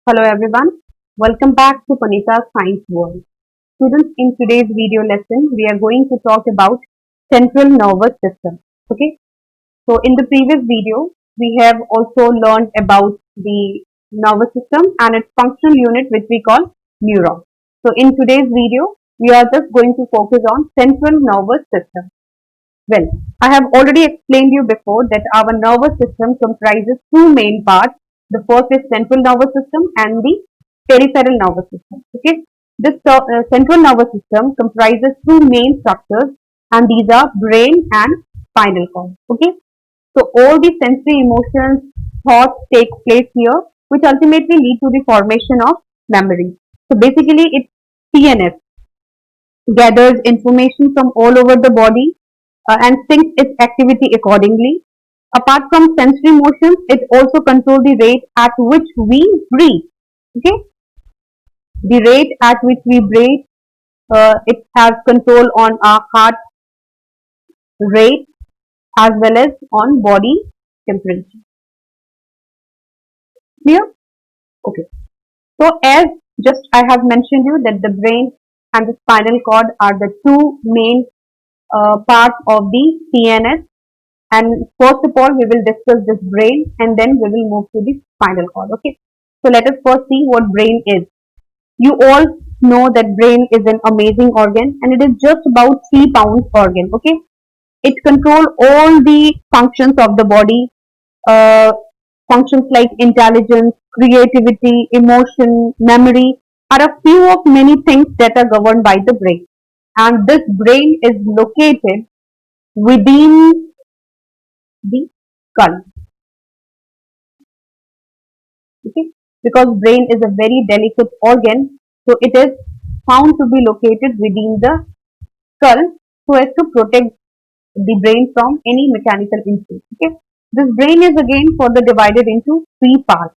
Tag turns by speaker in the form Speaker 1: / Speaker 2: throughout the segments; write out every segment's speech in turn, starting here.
Speaker 1: Hello everyone, welcome back to Punita's Science World. Students, in today's video lesson, we are going to talk about central nervous system. Okay, so in the previous video, we have also learned about the nervous system and its functional unit, which we call neuron. So in today's video, we are just going to focus on central nervous system. Well, I have already explained you before that our nervous system comprises two main parts. The first is central nervous system and the peripheral nervous system. Okay, this central nervous system comprises two main structures, and these are brain and spinal cord. Okay, so all the sensory emotions, thoughts take place here, which ultimately lead to the formation of memory. So basically, it's CNS gathers information from all over the body and syncs its activity accordingly. Apart from sensory motions, it also controls the rate at which we breathe. Okay, the rate at which we breathe, it has control on our heart rate as well as on body temperature. Clear? Okay. So as just I have mentioned you that the brain and the spinal cord are the two main parts of the CNS. And first of all, we will discuss this brain and then we will move to the spinal cord. Okay. So let us first see what brain is. You all know that brain is an amazing organ and it is just about 3 pounds organ. Okay. It controls all the functions of the body, uh, functions like intelligence, creativity, emotion, memory are a few of many things that are governed by the brain. And this brain is located within the skull. Okay, because brain is a very delicate organ, so it is found to be located within the skull so as to protect the brain from any mechanical injury. Okay, this brain is again further divided into 3 parts.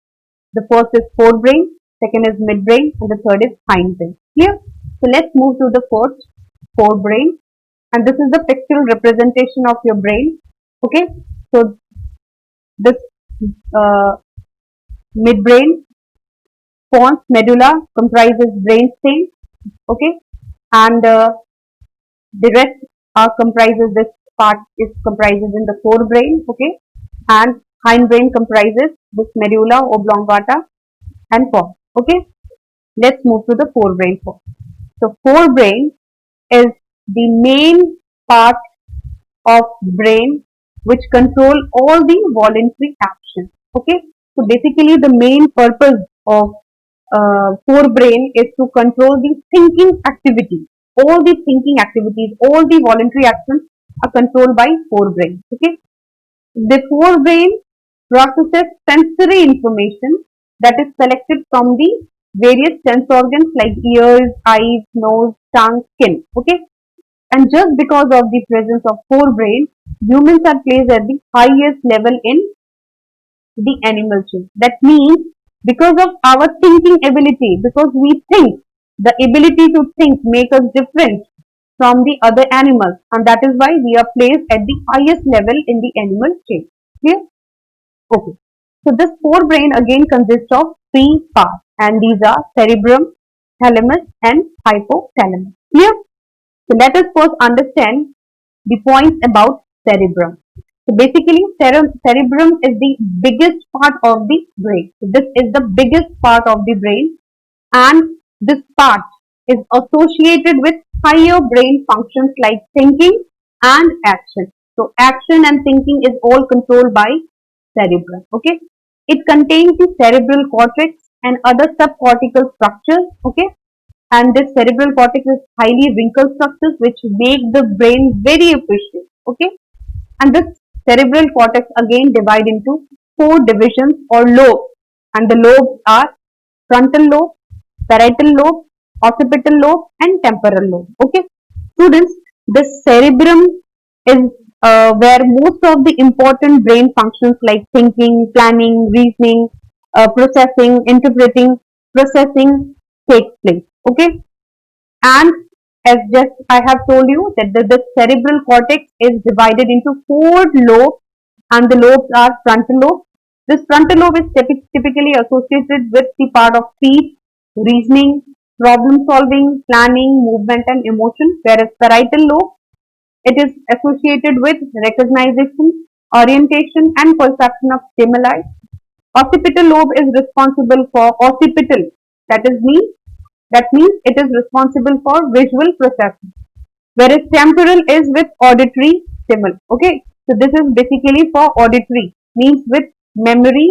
Speaker 1: The first is forebrain, second is midbrain, and the third is hindbrain. Clear? So let's move to the first, forebrain, and this is the pictorial representation of your brain. Okay, so this uh, midbrain pons medulla comprises brainstem. Okay, and the rest are comprises this part is comprises in the forebrain. Okay, and hindbrain comprises this medulla oblongata and pons. Okay, let's move to the forebrain first. So forebrain is the main part of brain which control all the voluntary actions. Okay, so basically the main purpose of forebrain is to control the thinking activity. All the thinking activities, all the voluntary actions are controlled by forebrain. Okay, the forebrain processes sensory information that is selected from the various sense organs like ears, eyes, nose, tongue, skin. Okay, and just because of the presence of forebrain, humans are placed at the highest level in the animal chain. That means because of our thinking ability, because we think, the ability to think make us different from the other animals, and that is why we are placed at the highest level in the animal chain. Clear? Okay. So this forebrain again consists of 3 parts, and these are cerebrum, thalamus, and hypothalamus. Clear? So let us first understand the points about cerebrum. So basically, cerebrum is the biggest part of the brain. So this is the biggest part of the brain, and this part is associated with higher brain functions like thinking and action. So action and thinking is all controlled by cerebrum. Okay, it contains the cerebral cortex and other subcortical structures. Okay, and this cerebral cortex is highly wrinkled structures which make the brain very efficient. Okay, and this cerebral cortex again divide into 4 divisions or lobes, and the lobes are frontal lobe, parietal lobe, occipital lobe, and temporal lobe. Okay, students, the cerebrum is where most of the important brain functions like thinking, planning, reasoning, processing, interpreting, processing takes place. Okay, and as just I have told you that the cerebral cortex is divided into 4 lobes, and the lobes are frontal lobe, This frontal lobe is typically associated with the part of speech, reasoning, problem solving, planning, movement and emotion, whereas parietal lobe, it is associated with recognition, orientation and perception of stimuli. Occipital lobe is responsible for occipital, that is mean that means it is responsible for visual processing, whereas temporal is with auditory stimuli. Okay, so this is basically for auditory, means with memory,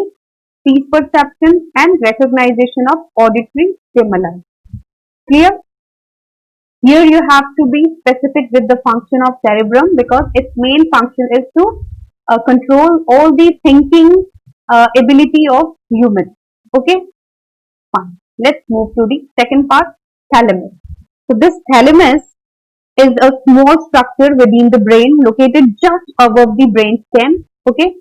Speaker 1: speech perception and recognition of auditory stimuli. Clear? Here you have to be specific with the function of cerebrum because its main function is to control all the thinking ability of human. Okay, fine. Let's move to the second part, thalamus. So this thalamus is a small structure within the brain located just above the brain stem, okay,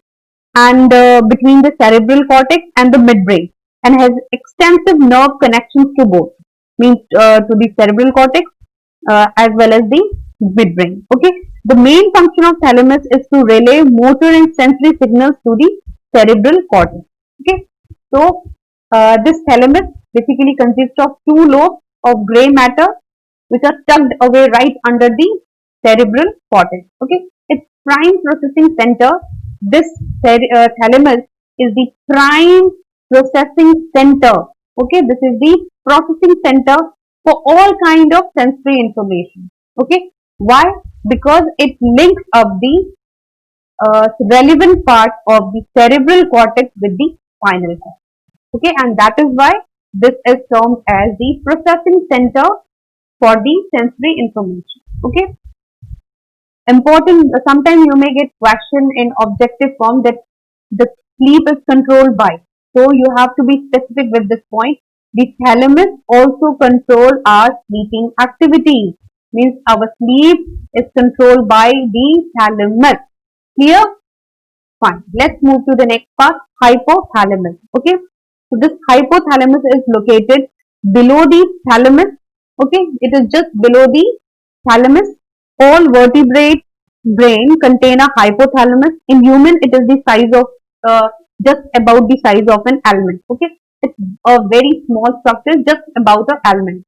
Speaker 1: and between the cerebral cortex and the midbrain, and has extensive nerve connections to both, means to the cerebral cortex as well as the midbrain. Okay, the main function of thalamus is to relay motor and sensory signals to the cerebral cortex. Okay, so this thalamus basically consists of two lobes of gray matter which are tucked away right under the cerebral cortex. Okay, its prime processing center. This thalamus is the prime processing center. Okay, this is the processing center for all kind of sensory information. Okay, why? Because it links up the relevant parts of the cerebral cortex with the spinal cord. Okay, and that is why this is termed as the processing center for the sensory information. Okay, important. Sometimes you may get question in objective form that the sleep is controlled by. So you have to be specific with this point. The thalamus also control our sleeping activities. Means our sleep is controlled by the thalamus. Clear? Fine. Let's move to the next part, hypothalamus. Okay. So this hypothalamus is located below the thalamus. Okay. It is just below the thalamus. All vertebrate brain contain a hypothalamus. In human, it is the size of just about the size of an almond. Okay, it's a very small structure, just about an almond.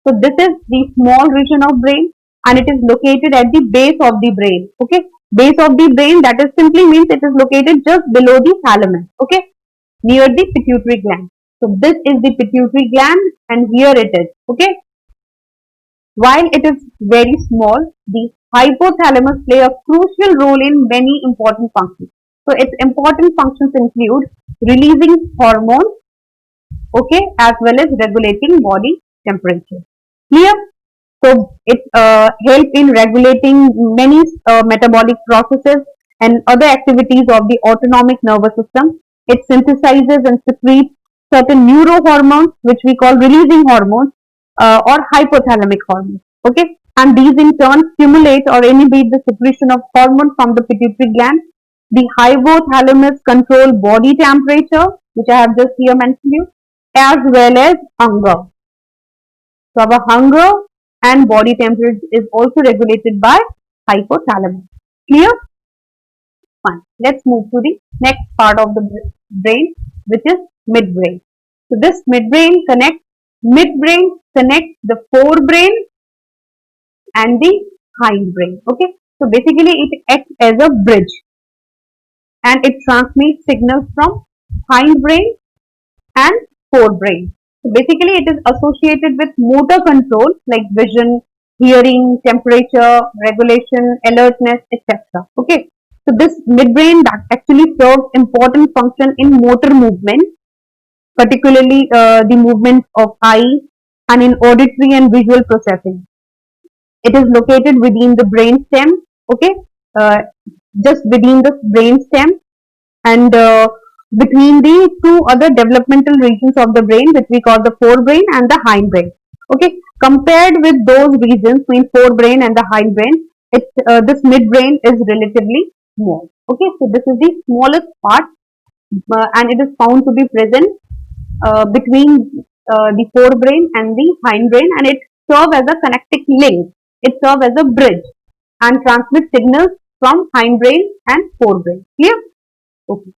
Speaker 1: So this is the small region of brain, and it is located at the base of the brain. Okay, base of the brain, that is simply means it is located just below the thalamus. Okay, near the pituitary gland. So this is the pituitary gland, and here it is. Okay. While it is very small, the hypothalamus play a crucial role in many important functions. So its important functions include releasing hormones, okay, as well as regulating body temperature. Clear? So it helps in regulating many metabolic processes and other activities of the autonomic nervous system. It synthesizes and secretes certain neurohormones, which we call releasing hormones or hypothalamic hormones. Okay, and these in turn stimulate or inhibit the secretion of hormones from the pituitary gland. The hypothalamus control body temperature, which I have just here mentioned you, as well as hunger. So our hunger and body temperature is also regulated by hypothalamus. Clear? Fine. Let's move to the next part of the brain, which is midbrain. So this midbrain connects the forebrain and the hindbrain. Okay. So basically it acts as a bridge and it transmits signals from hindbrain and forebrain. So basically it is associated with motor control like vision, hearing, temperature, regulation, alertness, etc. Okay. So this midbrain that actually serves important function in motor movement, particularly the movement of eye and in auditory and visual processing. It is located within the brain stem, okay, just within the brain stem and between the two other developmental regions of the brain, which we call the forebrain and the hindbrain. Okay, compared with those regions between forebrain and the hindbrain, this midbrain is relatively small. Okay, so this is the smallest part and it is found to be present between the forebrain and the hindbrain, and it serves as a connecting link. It serves as a bridge and transmits signals from hindbrain and forebrain. Clear? Okay.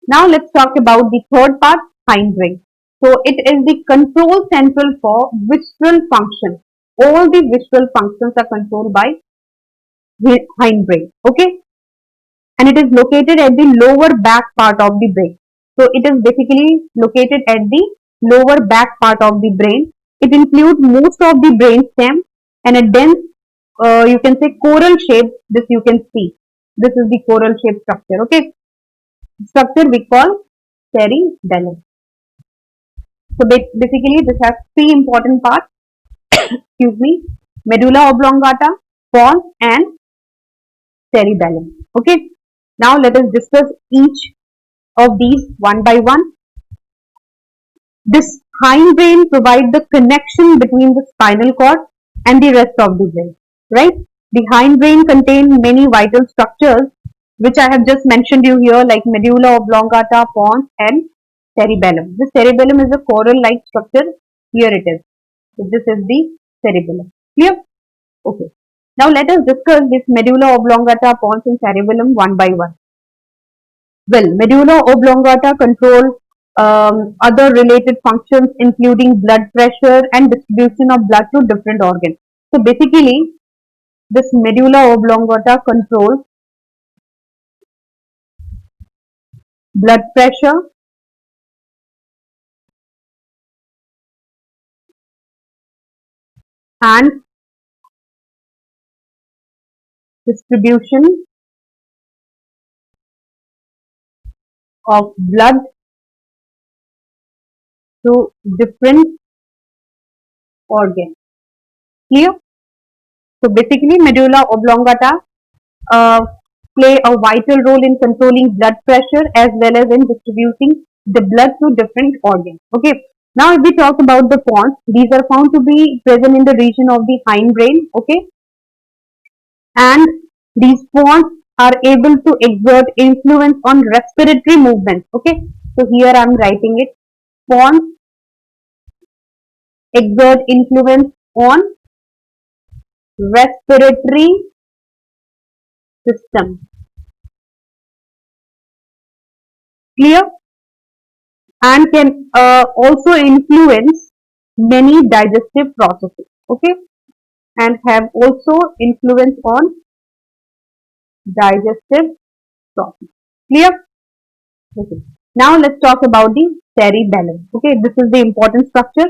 Speaker 1: Now let's talk about the third part, hindbrain. So it is the control central for visceral function. All the visceral functions are controlled by hindbrain. Okay, and it is located at the lower back part of the brain. So it is basically located at the lower back part of the brain. It includes most of the brain stem and a dense, you can say coral shape. This you can see. This is the coral shape structure. Okay, structure we call cerebellum. So basically, this has three important parts. Excuse me, medulla oblongata, pons, and cerebellum. Okay. Now let us discuss each of these one by one. This hindbrain provides the connection between the spinal cord and the rest of the brain, right? The hindbrain contains many vital structures which I have just mentioned you here, like medulla oblongata, pons, and cerebellum. The cerebellum is a coral-like structure. Here it is. So this is the cerebellum. Clear? Okay. Now let us discuss this medulla oblongata, pons, and cerebellum one by one. Well, medulla oblongata control other related functions including blood pressure and distribution of blood to different organs. So basically, this medulla oblongata controls blood pressure, and distribution of blood to different organs. Clear? So basically, medulla oblongata uh, play a vital role in controlling blood pressure as well as in distributing the blood to different organs. Okay. Now, if we talk about the pons, these are found to be present in the region of the hindbrain. Okay, and these pons are able to exert influence on respiratory movements. Okay, so here I am writing it. Pons exert influence on respiratory system. Clear? And can also influence many digestive processes. Okay, and have also influence on digestive process. Clear? Okay. Now let's talk about the cerebellum. Okay, this is the important structure.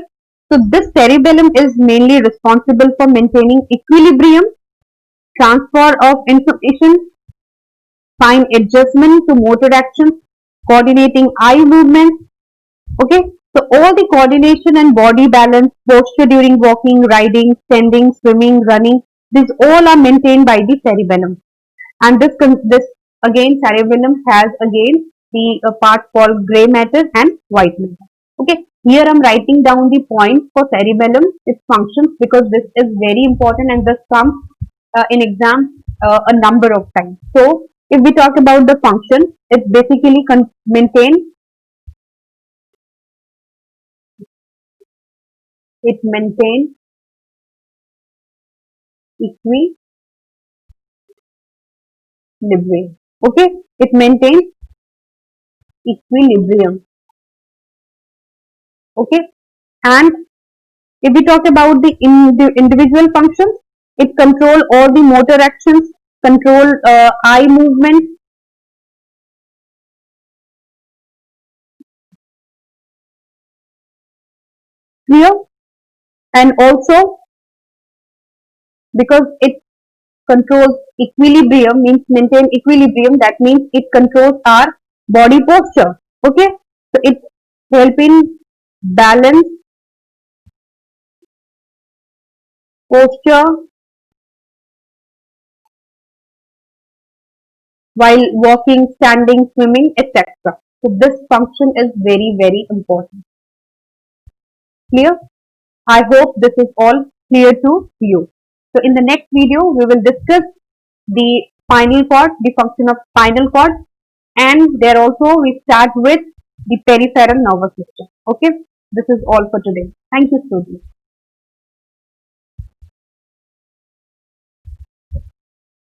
Speaker 1: So this cerebellum is mainly responsible for maintaining equilibrium, transfer of information, fine adjustment to motor actions, coordinating eye movements. Okay, so all the coordination and body balance, posture during walking, riding, standing, swimming, running, these all are maintained by the cerebellum. And this again cerebellum has again the part called gray matter and white matter. Okay, here I'm writing down the points for cerebellum, its functions, because this is very important and this comes in exams a number of times. So if we talk about the function, it basically maintain equilibrium. Okay, it maintains equilibrium. Okay, and if we talk about the individual functions, it control all the motor actions, control eye movement, clear, and also because it controls equilibrium, means maintain equilibrium, that means it controls our body posture. Okay, so it helping balance posture while walking, standing, swimming, etc. So this function is very important. Clear? I hope this is all clear to you. So in the next video, we will discuss the spinal cord, the function of spinal cord, and there also we start with the peripheral nervous system. Okay, this is all for today. Thank you, students.